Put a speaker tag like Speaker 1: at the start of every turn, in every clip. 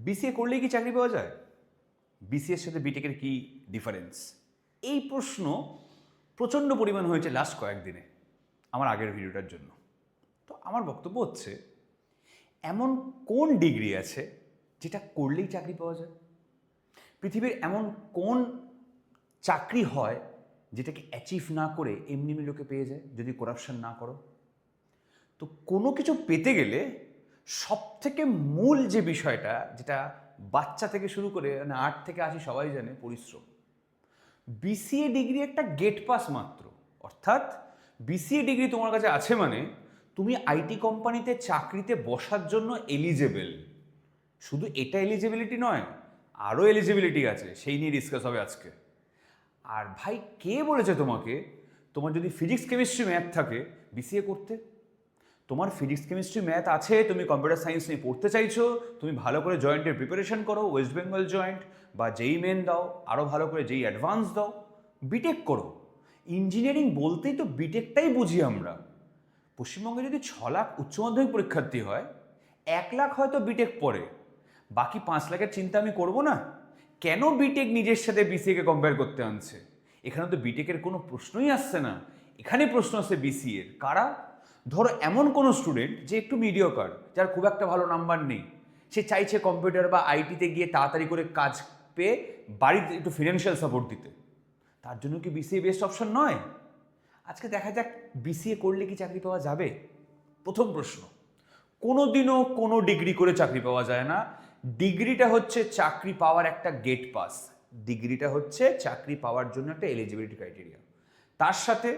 Speaker 1: BCA করলেই কি চাকরি পাওয়া যায়? বিসিএর সাথে বিটেকের কি ডিফারেন্স? এই প্রশ্ন প্রচণ্ড পরিমাণ হয়েছে লাস্ট কয়েকদিনে আমার আগের ভিডিওটার জন্য। তো আমার বক্তব্য হচ্ছে, এমন কোন ডিগ্রি আছে যেটা করলেই চাকরি পাওয়া যায়? পৃথিবীর এমন কোন চাকরি হয় যেটাকে অ্যাচিভ না করে এমনি এমনি লোকে পেয়ে যায় যদি করাপশন না করো? তো কোনো কিছু পেতে গেলে সব থেকে মূল যে বিষয়টা, যেটা বাচ্চা থেকে শুরু করে 8 থেকে 80 সবাই জানে, পরিশ্রম। বিসিএ ডিগ্রি একটা গেট পাস মাত্র। অর্থাৎ বিসিএ ডিগ্রি তোমার কাছে আছে মানে তুমি আইটি কোম্পানিতে চাকরিতে বসার জন্য এলিজেবল। শুধু এটা এলিজিবিলিটি নয়, আরও এলিজিবিলিটি আছে, সেই নিয়ে ডিসকাস হবে আজকে। আর ভাই, কে বলেছে তোমাকে তোমার যদি ফিজিক্স কেমিস্ট্রি ম্যাথ থাকে বিসিএ করতে? তোমার ফিজিক্স কেমিস্ট্রি ম্যাথ আছে, তুমি কম্পিউটার সায়েন্স নিয়ে পড়তে চাইছো, তুমি ভালো করে জয়েন্টের প্রিপারেশন করো, ওয়েস্ট বেঙ্গল জয়েন্ট বা যেই মেন দাও, আরও ভালো করে যেই অ্যাডভান্স দাও, বিটেক করো। ইঞ্জিনিয়ারিং বলতেই তো বিটেকটাই বুঝি আমরা। পশ্চিমবঙ্গে যদি 6 লাখ উচ্চ মাধ্যমিক পরীক্ষার্থী হয়, 1 লাখ হয়তো বিটেক পড়ে, বাকি 5 লাখের চিন্তা আমি করবো না? কেন বিটেক নিজের সাথে বিসিএকে কম্পেয়ার করতে আনছে? এখানে তো বিটেকের কোনো প্রশ্নই আসছে না, এখানে প্রশ্ন আসছে বিসিএর। কারা? ধরো এমন কোনো স্টুডেন্ট যে একটু মিডিওকার, যার খুব একটা ভালো নাম্বার নেই, সে চাইছে কম্পিউটার বা আইটিতে গিয়ে তাড়াতাড়ি করে কাজ পেয়ে বাড়িতে একটু ফিনান্সিয়াল সাপোর্ট দিতে। তার জন্য কি বিসিএ বেস্ট অপশন নয়? আজকে দেখা যাক বিসিএ করলে কি চাকরি পাওয়া যাবে। প্রথম প্রশ্ন, কোনোদিনও কোনো ডিগ্রি করে চাকরি পাওয়া যায় না। ডিগ্রিটা হচ্ছে চাকরি পাওয়ার একটা গেট পাস। ডিগ্রিটা হচ্ছে চাকরি পাওয়ার জন্য একটা এলিজিবিলিটি ক্রাইটেরিয়া। তার সাথে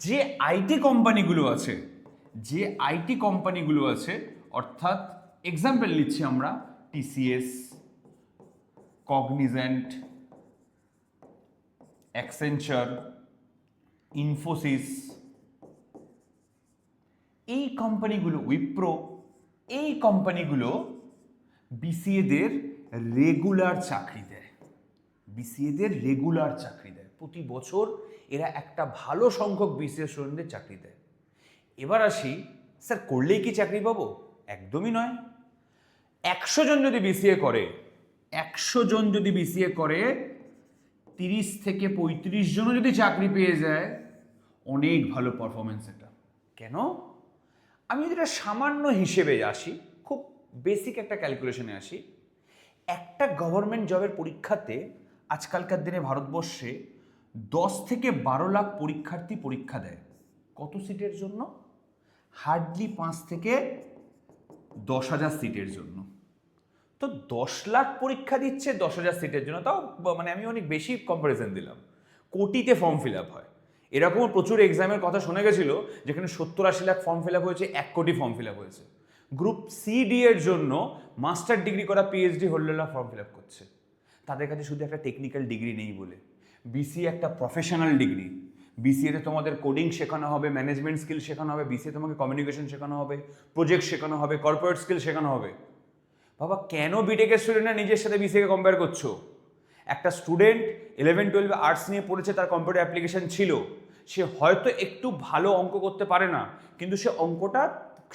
Speaker 1: যে আইটি কোম্পানিগুলো আছে, অর্থাৎ এক্সাম্পল নিচ্ছি আমরা, টিসিএস, কগনিজেন্ট, অ্যাকসেঞ্চার, ইনফোসিস, এই কোম্পানিগুলো, উইপ্রো, এই কোম্পানিগুলো বিসিএদের রেগুলার চাকরি দেয়। প্রতি বছর এরা একটা ভালো সংখ্যক বিসিএ স্টুডেন্টদের চাকরি দেয়। এবার আসি, স্যার করলেই কি চাকরি পাবো? একদমই নয়। 100 জন যদি বিসিএ করে 30 থেকে 35 জনও যদি চাকরি পেয়ে যায়, অনেক ভালো পারফরমেন্স এটা। কেন? আমি যদি এটা সামান্য হিসেবে আসি, খুব বেসিক একটা ক্যালকুলেশনে আসি, একটা গভর্নমেন্ট জবের পরীক্ষাতে আজকালকার দিনে ভারতবর্ষে 10 থেকে 12 লাখ পরীক্ষার্থী পরীক্ষা দেয়। কত সিটের জন্য? হার্ডলি 5 থেকে 10,000 সিটের জন্য। তো 10 লাখ পরীক্ষা দিচ্ছে 10,000 সিটের জন্য, তাও মানে আমি অনেক বেশি কম্পারিজন দিলাম। কোটিতে ফর্ম ফিল আপ হয়। এরকম প্রচুর এক্সামের কথা শোনা গেছিল যেখানে 70-80 লাখ ফর্ম ফিল আপ হয়েছে, 1 কোটি ফর্ম ফিল আপ হয়েছে। গ্রুপ সিডি এর জন্য মাস্টার ডিগ্রি করা পিএইচডি হোল্ডাররা ফর্ম ফিল আপ করছে। তাদের কাছে শুধু একটা টেকনিক্যাল ডিগ্রি নেই বলে। বিসিএ একটা প্রফেশনাল ডিগ্রি। বিসিএতে তোমাদের কোডিং শেখানো হবে, ম্যানেজমেন্ট স্কিল শেখানো হবে, বিসিএ তোমাকে কমিউনিকেশন শেখানো হবে, প্রজেক্ট শেখানো হবে, কর্পোরেট স্কিল শেখানো হবে। বাবা, কেন বিটেকের স্টুডেন্টরা নিজের সাথে বিসিএকে কম্পেয়ার করছো? একটা স্টুডেন্ট 11-12 আর্টস নিয়ে পড়েছে, তার কম্পিউটার অ্যাপ্লিকেশন ছিল, সে হয়তো একটু ভালো অঙ্ক করতে পারে না, কিন্তু সে অঙ্কটা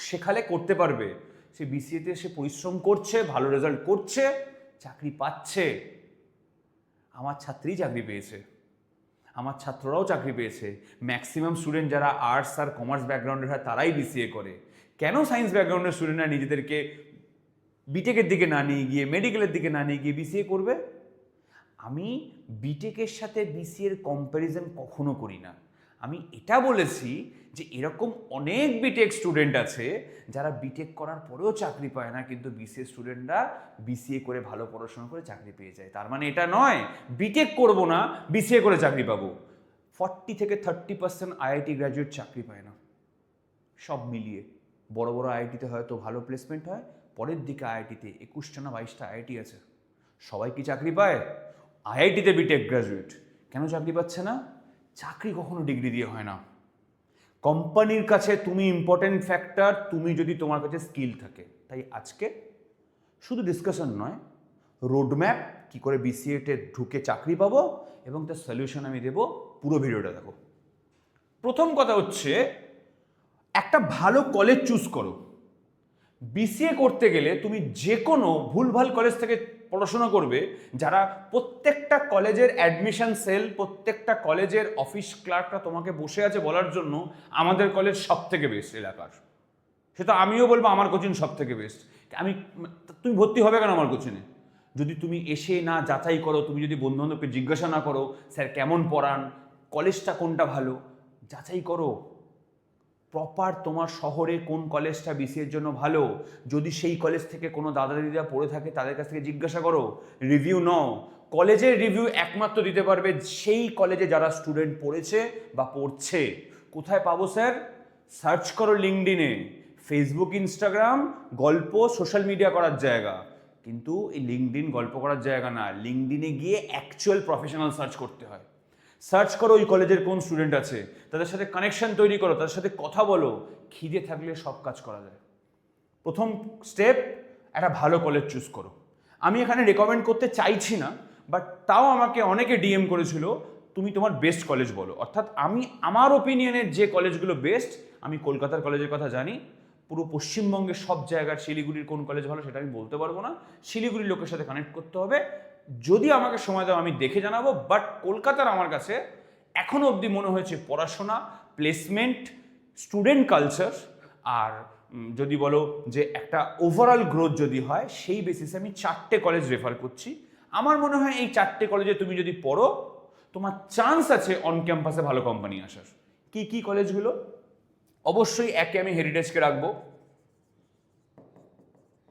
Speaker 1: শেখালে করতে পারবে। সে বিসিএতে সে পরিশ্রম করছে, ভালো রেজাল্ট করছে, চাকরি পাচ্ছে। আমার ছাত্রী চাকরি পেয়েছে, আমার ছাত্ররাও চাকরি পেয়েছে। ম্যাক্সিমাম স্টুডেন্ট যারা আর্টস আর কমার্স ব্যাকগ্রাউন্ডের হয় তারাই বিসিএ করে। কেন সায়েন্স ব্যাকগ্রাউন্ডের স্টুডেন্টরা নিজেদেরকে বিটেকের দিকে না নিয়ে গিয়ে, মেডিকেলের দিকে না নিয়ে গিয়ে বিসিএ করবে? আমি বিটেকের সাথে বিসিএর কম্প্যারিজন কখনো করি না। আমি এটা বলেছি যে এরকম অনেক বিটেক স্টুডেন্ট আছে যারা বিটেক করার পরেও চাকরি পায় না, কিন্তু বিসিএ স্টুডেন্টরা বিসিএ করে ভালো পড়াশোনা করে চাকরি পেয়ে যায়। তার মানে এটা নয় বিটেক করবো না, বিসিএ করে চাকরি পাবো। 40 থেকে 30% আইআইটি গ্র্যাজুয়েট চাকরি পায় না। সব মিলিয়ে বড় বড় আইআইটিতে হয়তো ভালো প্লেসমেন্ট হয়, পরের দিকে আইআইটিতে 21টা না 22টা আইআইটি আছে, সবাই কি চাকরি পায়? আইআইটিতে বিটেক গ্র্যাজুয়েট কেন চাকরি পাচ্ছে না? চাকরি কখনো ডিগ্রি দিয়ে হয় না। কোম্পানির কাছে তুমি ইম্পর্টেন্ট ফ্যাক্টর, তুমি যদি তোমার কাছে স্কিল থাকে। তাই আজকে শুধু ডিসকাশন নয়, রোডম্যাপ, কি করে বিসিএতে ঢুকে চাকরি পাবো এবং তার সলিউশন আমি দেবো। পুরো ভিডিওটা দেখো। প্রথম কথা হচ্ছে, একটা ভালো কলেজ চুজ করো। বিসিএ করতে গেলে তুমি যে কোনো ভুলভাল কলেজ থেকে পড়াশোনা করবে, যারা প্রত্যেকটা কলেজের অ্যাডমিশন সেল, প্রত্যেকটা কলেজের অফিস ক্লার্করা তোমাকে বসে আছে বলার জন্য আমাদের কলেজ সব থেকে বেস্ট এলাকার। সেটা আমিও বলবো আমার কোচিং সব থেকে বেস্ট। তুমি ভর্তি হবে কেন আমার কোচিংয়ে? যদি তুমি এসে না যাচাই করো, তুমি যদি বন্ধুবান্ধবকে জিজ্ঞাসা না করো স্যার কেমন পড়ান, কলেজটা কোনটা ভালো, যাচাই করো প্রপার তোমার শহরে কোন কলেজটা বিসিএর জন্য ভালো। যদি সেই কলেজ থেকে কোনো দাদা দিদিরা পড়ে থাকে তাদের কাছ থেকে জিজ্ঞাসা করো, রিভিউ নাও। কলেজের রিভিউ একমাত্র দিতে পারবে সেই কলেজে যারা স্টুডেন্ট পড়েছে বা পড়ছে। কোথায় পাবো স্যার? সার্চ করো লিঙ্কডইনে। ফেসবুক ইনস্টাগ্রাম গল্প সোশ্যাল মিডিয়া করার জায়গা, কিন্তু এই লিঙ্কডইন গল্প করার জায়গা না। লিঙ্কডইনে গিয়ে অ্যাকচুয়াল প্রফেশনাল সার্চ করতে হয়। সার্চ করো ওই কলেজের কোন স্টুডেন্ট আছে, তাদের সাথে কানেকশন তৈরি করো, তাদের সাথে কথা বলো। খিদে থাকলে সব কাজ করা যায়। প্রথম স্টেপ, একটা ভালো কলেজ চুজ করো। আমি এখানে রেকমেন্ড করতে চাইছি না, বাট তাও আমাকে অনেকে ডিএম করেছিল তুমি তোমার বেস্ট কলেজ বলো। অর্থাৎ আমি আমার ওপিনিয়নের যে কলেজগুলো বেস্ট, আমি কলকাতার কলেজের কথা জানি, পুরো পশ্চিমবঙ্গের সব জায়গার শিলিগুড়ির কোন কলেজ ভালো সেটা আমি বলতে পারবো না। শিলিগুড়ির লোকের সাথে কানেক্ট করতে হবে। যদি আমাকে সময় দাও আমি দেখে জানাবো, বাট কলকাতার আমার কাছে এখনো অবধি মনে হয়েছে পড়াশোনা, প্লেসমেন্ট, স্টুডেন্ট কালচার, আর যদি বলো যে একটা ওভারঅল গ্রোথ যদি হয়, সেই বেসিসে আমি 4টে কলেজ রেফার করছি। আমার মনে হয় এই 4টে কলেজে তুমি যদি পড়ো, তোমার চান্স আছে অন ক্যাম্পাসে ভালো কোম্পানি আসার। কি কি কলেজগুলো? অবশ্যই একে আমি হেরিটেজকে রাখবো।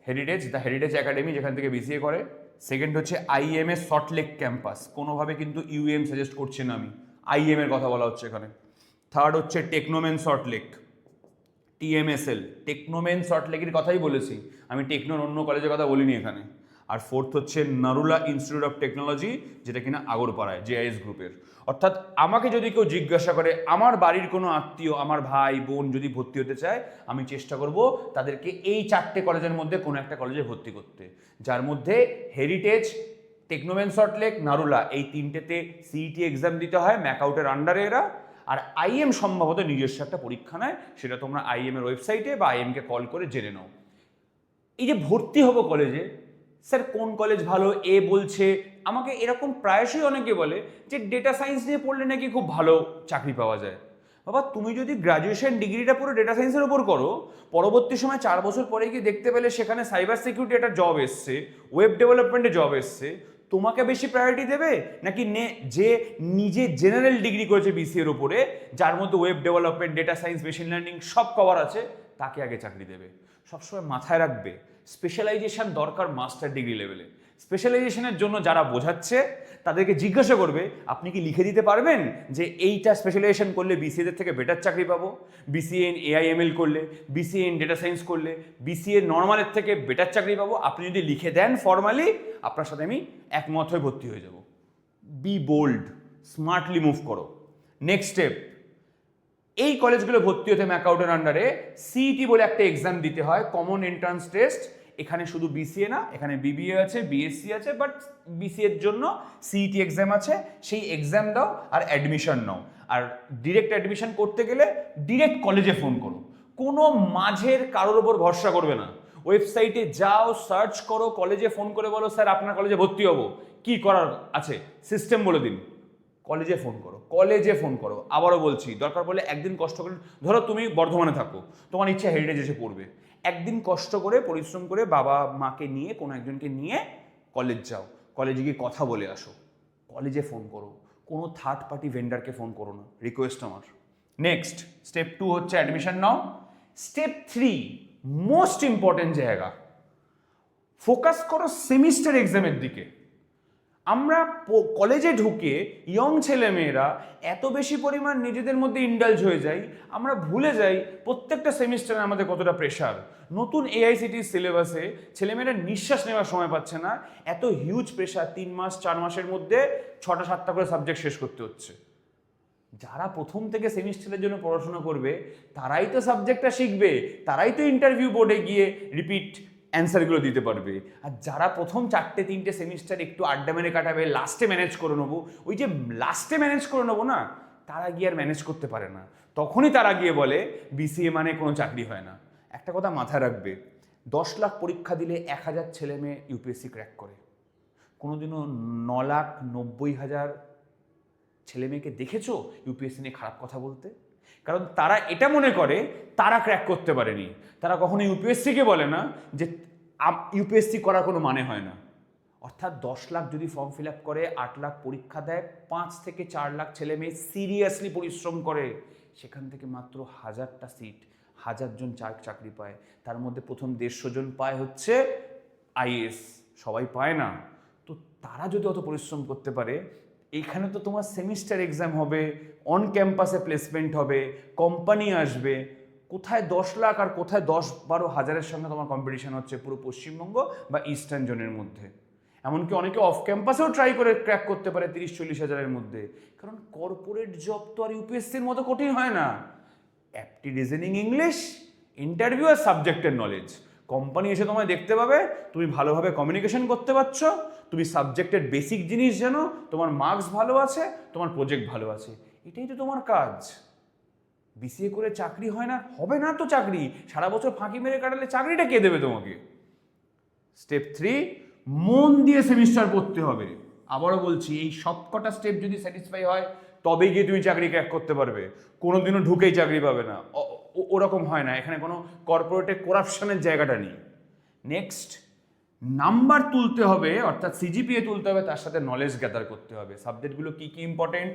Speaker 1: হেরিটেজ, দ্য হেরিটেজ একাডেমি, যেখান থেকে বিসিএ করে। সেকেন্ড হচ্ছে আইএমএস সল্টলেক ক্যাম্পাস, কোনোভাবে কিন্তু ইউএম সাজেস্ট করছি না আমি, আইএম এর কথা বলা হচ্ছে এখানে। থার্ড হচ্ছে টেকনোমেন সল্টলেক, টিএমএসএল, টেকনোমেন সল্টলেকের কথাই বলেছি আমি, টেকনোর অন্য কলেজের কথা বলিনি এখানে। আর ফোর্থ হচ্ছে নারুলা ইনস্টিটিউট অফ টেকনোলজি, যেটা কিনা আগরপাড়ায়, জেআইএস গ্রুপের। অর্থাৎ আমাকে যদি কেউ জিজ্ঞাসা করে, আমার বাড়ির কোনো আত্মীয়, আমার ভাই বোন যদি ভর্তি হতে চায়, আমি চেষ্টা করব তাদেরকে এই 4টে কলেজের মধ্যে কোনো একটা কলেজে ভর্তি করতে, যার মধ্যে হেরিটেজ, টেকনোমেন সল্টলেক, নারুলা, এই 3টেতে সিইটি এক্সাম দিতে হয় ম্যাকআউটের আন্ডারে এরা। আর আইএম সম্ভবত নিজস্ব একটা পরীক্ষা নেয়, সেটা তোমরা আইএম এর ওয়েবসাইটে বা আইএমকে কল করে জেনে নাও। এই যে ভর্তি হবো কলেজে, স্যার কোন কলেজ ভালো এ বলছে আমাকে, এরকম প্রায়শই অনেকে বলে যে ডেটা সায়েন্স নিয়ে পড়লে নাকি খুব ভালো চাকরি পাওয়া যায়। বাবা তুমি যদি গ্র্যাজুয়েশন ডিগ্রিটা পুরো ডেটা সায়েন্সের উপর করো, পরবর্তী সময় 4 বছর পরে গিয়ে দেখতে পেলে সেখানে সাইবার সিকিউরিটি একটা জব এসছে, ওয়েব ডেভেলপমেন্টে জব এসছে, তোমাকে বেশি প্রায়োরিটি দেবে নাকি যে নিজে জেনারেল ডিগ্রি করেছে বিসিএর উপরে, যার মধ্যে web development, data science, machine learning সব কভার আছে, তাকে আগে চাকরি দেবে? সবসময় মাথায় রাখবে স্পেশালাইজেশন দরকার মাস্টার ডিগ্রি লেভেলে। স্পেশালাইজেশনের জন্য যারা বোঝাচ্ছে তাদেরকে জিজ্ঞাসা করবে আপনি কি লিখে দিতে পারবেন যে এইটা স্পেশালাইজেশন করলে বিসিএদের থেকে বেটার চাকরি পাবো, বিসিএ ইন এআইএমএল করলে, বিসিএ ইন ডেটা সায়েন্স করলে, বিসিএ নর্মালের থেকে বেটার চাকরি পাবো। আপনি যদি লিখে দেন ফর্মালি, আপনার সাথে আমি একমত হয়ে ভর্তি হয়ে যাব। বি বোল্ড, স্মার্টলি মুভ করো। নেক্সট স্টেপ, এই কলেজগুলো ভর্তি হতে ম্যাকআউটের আন্ডারে সিইটি বলে একটা এক্সাম দিতে হয়, কমন এন্ট্রান্স টেস্ট। এখানে শুধু বিসিএ না, এখানে বিবিএ আছে, বিএসসি আছে, বাট বিসিএর জন্য সিইটি এক্সাম আছে। সেই এক্সাম দাও আর অ্যাডমিশন নাও। আর ডিরেক্ট অ্যাডমিশন করতে গেলে ডিরেক্ট কলেজে ফোন করো, কোনো মাঝের কারোর ওপর ভরসা করবে না। ওয়েবসাইটে যাও, সার্চ করো, কলেজে ফোন করে বলো স্যার আপনার কলেজে ভর্তি হবো, কি করার আছে সিস্টেম বলে দিন। কলেজে ফোন করো, কলেজে ফোন করো। আবারও বলছি, দরকার পড়লে একদিন কষ্ট করে, ধরো তুমি বর্ধমানে থাকো, তোমার ইচ্ছা হেরিটেজ এসে পড়বে, একদিন কষ্ট করে পরিশ্রম করে বাবা মাকে নিয়ে কোনো একজনকে নিয়ে কলেজ যাও, কলেজে গিয়ে কথা বলে আসো। কলেজে ফোন করো, কোনো থার্ড পার্টি ভেন্ডারকে ফোন করো না, রিকোয়েস্ট আমার। নেক্সট স্টেপ 2 হচ্ছে অ্যাডমিশন নাও। স্টেপ 3 মোস্ট ইম্পর্টেন্ট জায়গা, ফোকাস করো সেমিস্টার এক্সামের দিকে। আমরা কলেজে ঢুকে ইয়ং ছেলেমেয়েরা এত বেশি পরিমাণ নিজেদের মধ্যে ইন্ডালজ হয়ে যাই, আমরা ভুলে যাই প্রত্যেকটা সেমিস্টারে আমাদের কতটা প্রেশার। নতুন এআইসিটি সিলেবাসে ছেলেমেয়েরা নিঃশ্বাস নেওয়ার সময় পাচ্ছে না, এত হিউজ প্রেশার। 3 মাস 4 মাসের মধ্যে 6টা 7টা করে সাবজেক্ট শেষ করতে হচ্ছে। যারা প্রথম থেকে সেমিস্টারের জন্য পড়াশোনা করবে তারাই তো সাবজেক্টটা শিখবে, তারাই তো ইন্টারভিউ বোর্ডে গিয়ে রিপিট অ্যান্সারগুলো দিতে পারবে। আর যারা প্রথম 4টে 3টে সেমিস্টার একটু আড্ডা মেরে কাটাবে, লাস্টে ম্যানেজ করে নেবো, ওই যে লাস্টে ম্যানেজ করে নেবো না, তারা গিয়ে আর ম্যানেজ করতে পারে না। তখনই তারা গিয়ে বলে বিসিএ মানে কোনো চাকরি হয় না। একটা কথা মাথায় রাখবে, 10 লাখ পরীক্ষা দিলে 1,000 ছেলে মেয়ে ইউপিএসসি ক্র্যাক করে। কোনোদিনও 9,90,000 ছেলে মেয়েকে দেখেছো ইউপিএসসি নিয়ে খারাপ কথা বলতে? কারণ তারা এটা মনে করে তারা ক্র্যাক করতে পারেনি। তারা কখনো ইউপিএসসিকে বলে না যে ইউপিএসসি করার কোনো মানে হয় না। অর্থাৎ 10 লাখ যদি ফর্ম ফিল আপ করে, 8 লাখ পরীক্ষা দেয়, 5 থেকে 4 লাখ ছেলে মেয়ে সিরিয়াসলি পরিশ্রম করে, সেখান থেকে মাত্র 1000টা সিট, 1000 জন চাকরি পায়। তার মধ্যে প্রথম 150 জন পায় হচ্ছে আইএএস, সবাই পায় না। তো তারা যদি অত পরিশ্রম করতে পারে, এখানে তো তোমার সেমিস্টার এক্সাম হবে, অন ক্যাম্পাসে প্লেসমেন্ট হবে, কোম্পানি আসবে। কোথায় 10 লাখ আর কোথায় 10-12 হাজারের সঙ্গে তোমার কম্পিটিশন হচ্ছে পুরো পশ্চিমবঙ্গ বা ইস্টার্ন জোনের মধ্যে। এমনকি অনেকে অফ ক্যাম্পাসেও ট্রাই করে ক্র্যাক করতে পারে 30-40 হাজারের মধ্যে। কারণ কর্পোরেট জব তো আর ইউপিএসসির মতো কঠিন হয় না। অ্যাপটি রিজনিং ইংলিশ, ইন্টারভিউ আর সাবজেক্টের নলেজ। কোম্পানি এসে তোমায় দেখতে পাবে তুমি ভালোভাবে কমিউনিকেশন করতে পারছো, তুমি সাবজেক্টের বেসিক জিনিস জানো, তোমার মার্কস ভালো আছে, তোমার প্রজেক্ট ভালো আছে। এটাই তো তোমার কাজ। বিসিএ করে চাকরি হয় না, হবে না তো চাকরি। সারা বছর ফাঁকি মেরে কাটালে চাকরিটা কে দেবে তোমাকে? স্টেপ 3, মন দিয়ে সেমিস্টার পড়তে হবে। আবারও বলছি, এই সবকটা স্টেপ যদি স্যাটিসফাই হয় তবে গিয়ে তুমি চাকরি ক্র্যাক করতে পারবে। কোনোদিনও ঢুকেই চাকরি পাবে না, ওরকম হয় না। এখানে কোনো কর্পোরেটে করাপশনের জায়গাটা নেই। নেক্সট, নাম্বার তুলতে হবে, অর্থাৎ সিজিপিএ তুলতে হবে, তার সাথে নলেজ গ্যাদার করতে হবে। সাবজেক্টগুলো কী কী important?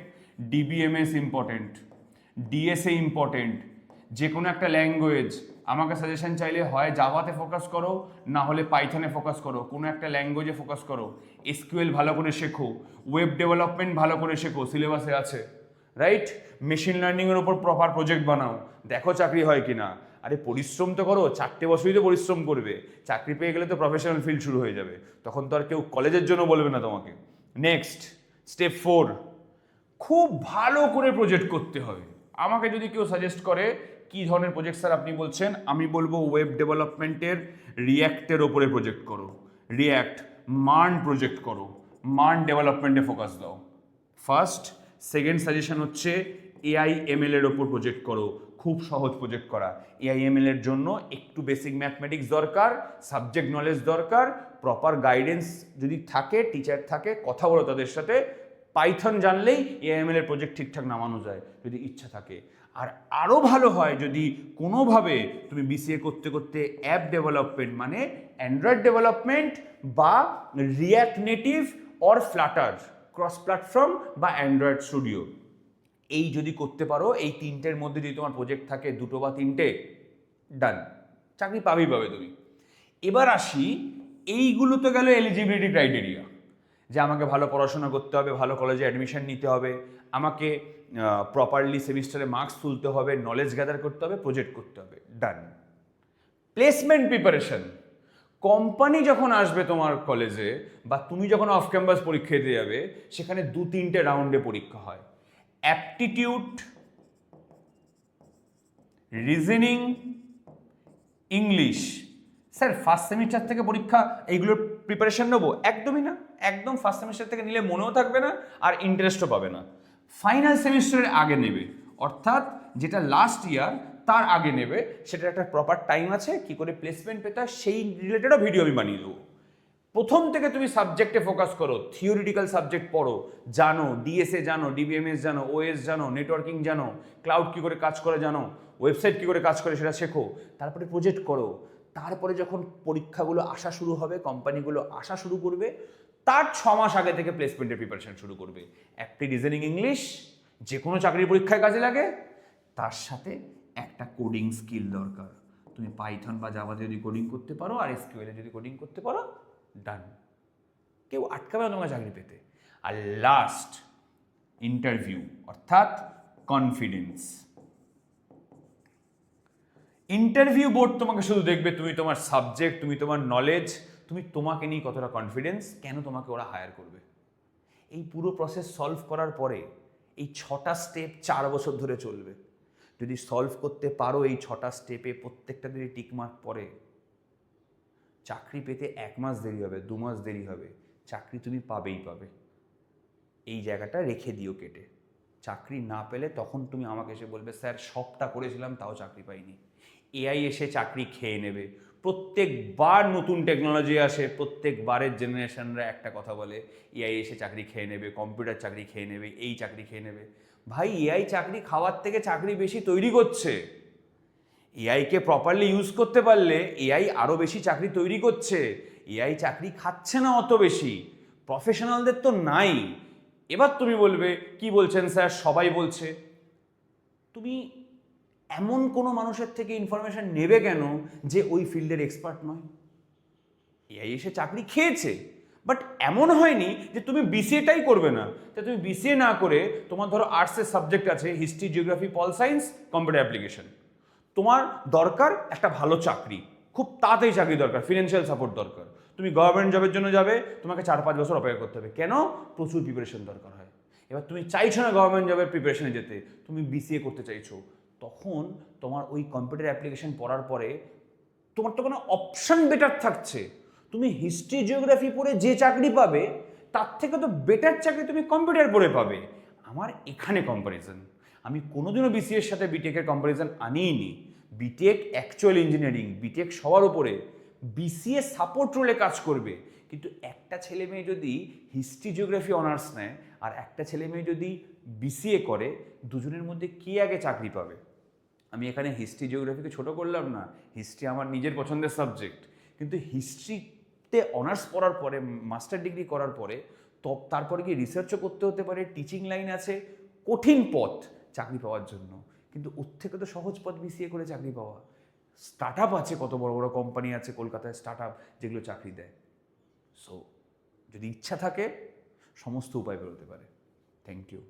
Speaker 1: DBMS important, DSA important, যে কোনো একটা ল্যাঙ্গুয়েজ। আমাকে সাজেশন চাইলে হয় জাভাতে ফোকাস করো, না হলে পাইথনে ফোকাস করো, কোনো একটা ল্যাঙ্গুয়েজে ফোকাস করো। এসকিউএল ভালো করে শেখো, ওয়েব ডেভেলপমেন্ট ভালো করে শেখো, সিলেবাসে আছে, রাইট? মেশিন লার্নিংয়ের ওপর প্রপার প্রজেক্ট বানাও, দেখো চাকরি হয় কি না। আরে পরিশ্রম তো করো, 4টে বছরই তো পরিশ্রম করবে। চাকরি পেয়ে গেলে তো প্রফেশনাল ফিল্ড শুরু হয়ে যাবে, তখন তো আর কেউ কলেজের জন্য বলবে না তোমাকে। নেক্সট, স্টেপ 4, খুব ভালো করে প্রজেক্ট করতে হবে। আমাকে যদি কেউ সাজেস্ট করে কি ধরনের প্রজেক্ট স্যার আপনি বলছেন, আমি বলবো ওয়েব ডেভেলপমেন্টের রিয়্যাক্টের ওপরে প্রজেক্ট করো, রিয়্যাক্ট মার্ন প্রজেক্ট করো, মার্ন ডেভেলপমেন্টে ফোকাস দাও ফার্স্ট। সেকেন্ড সাজেশন হচ্ছে এআইএমএল এর ওপর প্রজেক্ট করো, খুব সহজ প্রজেক্ট করা। এআইএমএল এর জন্য একটু বেসিক ম্যাথমেটিক্স দরকার, সাবজেক্ট নলেজ দরকার, প্রপার গাইডেন্স যদি থাকে, টিচার থাকে, কথা বলো তাদের সাথে। পাইথন জানলেই এআইএমএল এর প্রজেক্ট ঠিকঠাক নামানো যায় যদি ইচ্ছা থাকে। আর আরও ভালো হয় যদি কোনোভাবে তুমি বিসিএ করতে করতে অ্যাপ ডেভেলপমেন্ট, মানে অ্যান্ড্রয়েড ডেভেলপমেন্ট বা react native or Flutter, cross platform বা অ্যান্ড্রয়েড স্টুডিও, এই যদি করতে পারো, এই 3টের মধ্যে যদি তোমার প্রজেক্ট থাকে 2টো বা 3টে, ডান, চাকরি পাবেই পাবে তুমি। এবার আসি, এইগুলো তো গেল এলিজিবিলিটি ক্রাইটেরিয়া, যে আমাকে ভালো পড়াশোনা করতে হবে, ভালো কলেজে অ্যাডমিশন নিতে হবে, আমাকে প্রপারলি সেমিস্টারে মার্কস তুলতে হবে, নলেজ গ্যাদার করতে হবে, প্রজেক্ট করতে হবে, ডান। প্লেসমেন্ট প্রিপারেশন, কোম্পানি যখন আসবে তোমার কলেজে বা তুমি যখন অফ ক্যাম্পাস পরীক্ষা দিতে যাবে, সেখানে 2-3টে রাউন্ডে পরীক্ষা হয়। Aptitude, reasoning, English. Sir first semester থেকে পরীক্ষা এইগুলোর প্রিপারেশন নেবো? একদমই না, একদম ফার্স্ট সেমিস্টার থেকে নিলে মনেও থাকবে না আর ইন্টারেস্টও পাবে না। ফাইনাল সেমিস্টারের আগে নেবে, অর্থাৎ যেটা লাস্ট ইয়ার তার আগে নেবে। সেটার একটা প্রপার টাইম আছে, কি করে প্লেসমেন্ট পেতে হয় সেই রিলেটেডও ভিডিও আমি বানিয়ে দেবো। প্রথম থেকে তুমি সাবজেক্টে ফোকাস করো, থিওরিটিক্যাল সাবজেক্ট পড়ো, জানো, ডিএসএ জানো, ডিবিএমএস জানো, ওএস জানো, নেটওয়ার্কিং জানো, ক্লাউড কী করে কাজ করে জানো, ওয়েবসাইট কী করে কাজ করে সেটা শেখো, তারপরে প্রজেক্ট করো। তারপরে যখন পরীক্ষাগুলো আসা শুরু হবে, কোম্পানিগুলো আসা শুরু করবে, তার 6 মাস আগে থেকে প্লেসমেন্টের প্রিপারেশন শুরু করবে। একটি রিজনিং ইংলিশ যে কোনো চাকরির পরীক্ষায় কাজে লাগে, তার সাথে একটা কোডিং স্কিল দরকার। তুমি পাইথন বা জাভাতে যদি কোডিং করতে পারো আর এসকিউএলে যদি কোডিং করতে পারো, ডান, কেউ আটকাবে না তোমার চাকরি পেতে। আর লাস্ট, ইন্টারভিউ, অর্থাৎ কনফিডেন্স। ইন্টারভিউ বোর্ড তোমাকে শুধু দেখবে তুমি তোমার সাবজেক্ট, তুমি তোমার নলেজ, তুমি তোমাকে নিয়ে কতটা কনফিডেন্স, কেন তোমাকে ওরা হায়ার করবে। এই পুরো প্রসেস সলভ করার পরে এই 6টা স্টেপ 4 বছর ধরে চলবে। যদি সলভ করতে পারো এই 6টা স্টেপে প্রত্যেকটা যদি টিকমার্ক পড়ে, চাকরি পেতে 1 মাস দেরি হবে, 2 মাস দেরি হবে, চাকরি তুমি পাবেই পাবে। এই জায়গাটা রেখে দিও কেটে। চাকরি না পেলে তখন তুমি আমাকে এসে বলবে স্যার সবটা করেছিলাম তাও চাকরি পাইনি। এআই এসে চাকরি খেয়ে নেবে, প্রত্যেকবার নতুন টেকনোলজি আসে, প্রত্যেকবারের জেনারেশনরা একটা কথা বলে, এআই এসে চাকরি খেয়ে নেবে, কম্পিউটার চাকরি খেয়ে নেবে, এই চাকরি খেয়ে নেবে। ভাই, এআই চাকরি খাওয়ার থেকে চাকরি বেশি তৈরি করছে। এআইকে প্রপারলি ইউজ করতে পারলে এআই আরও বেশি চাকরি তৈরি করছে। এআই চাকরি খাচ্ছে না অত বেশি, প্রফেশনালদের তো নাই। এবার তুমি বলবে, কি বলছেন স্যার, সবাই বলছে। তুমি এমন কোনো মানুষের থেকে ইনফরমেশন নেবে কেন যে ওই ফিল্ডের এক্সপার্ট নয়? এআই এসে চাকরি খেয়েছে, বাট এমন হয়নি যে তুমি বিসিএটাই করবে না। তা তুমি বিসিএ না করে, তোমার ধরো আর্টসের সাবজেক্ট আছে history, geography, pol science, computer application, তোমার দরকার একটা ভালো চাকরি, খুব তাড়াতাড়ি চাকরি দরকার, ফিনান্সিয়াল সাপোর্ট দরকার, তুমি গভর্নমেন্ট জবের জন্য যাবে, তোমাকে 4-5 বছর অপেক্ষা করতে হবে। কেন? প্রচুর প্রিপারেশন দরকার হয়। এবার তুমি চাইছো না গভর্নমেন্ট জবের প্রিপারেশনে যেতে, তুমি বিসিএ করতে চাইছো, তখন তোমার ওই কম্পিউটার অ্যাপ্লিকেশন পড়ার পরে তোমার তো কোনো অপশান বেটার থাকছে। তুমি হিস্ট্রি, জিওগ্রাফি পড়ে যে চাকরি পাবে, তার থেকে তো বেটার চাকরি তুমি কম্পিউটার পড়ে পাবে। আমার এখানে কম্পারিজন। আমি কোনোদিনও বিসিএর সাথে বিটেকের কম্পারিজন আনিইনি। বিটেক অ্যাকচুয়াল ইঞ্জিনিয়ারিং, বিটেক সবার উপরে, বিসিএ সাপোর্ট রোলে কাজ করবে। কিন্তু একটা ছেলে মেয়ে যদি হিস্ট্রি, জিওগ্রাফি অনার্স নেয় আর একটা ছেলে মেয়ে যদি বিসিএ করে, দুজনের মধ্যে কে আগে চাকরি পাবে? আমি এখানে হিস্ট্রি, জিওগ্রাফিকে ছোট করলাম না, হিস্ট্রি আমার নিজের পছন্দের সাবজেক্ট, কিন্তু হিস্ট্রিতে অনার্স পড়ার পরে, মাস্টার ডিগ্রি করার পরে, তারপরে কি রিসার্চও করতে হতে পারে, টিচিং লাইন আছে, কঠিন পথ চাকরি পাওয়ার জন্য। কিন্তু ওর থেকে তো সহজ পথ বিসিএ করে চাকরি পাওয়া। স্টার্ট আপ আছে, কত বড় বড় কোম্পানি আছে কলকাতায় স্টার্ট আপ, যেগুলো চাকরি দেয়। সো যদি ইচ্ছা থাকে, সমস্ত উপায় বেরোতে পারে। Thank you.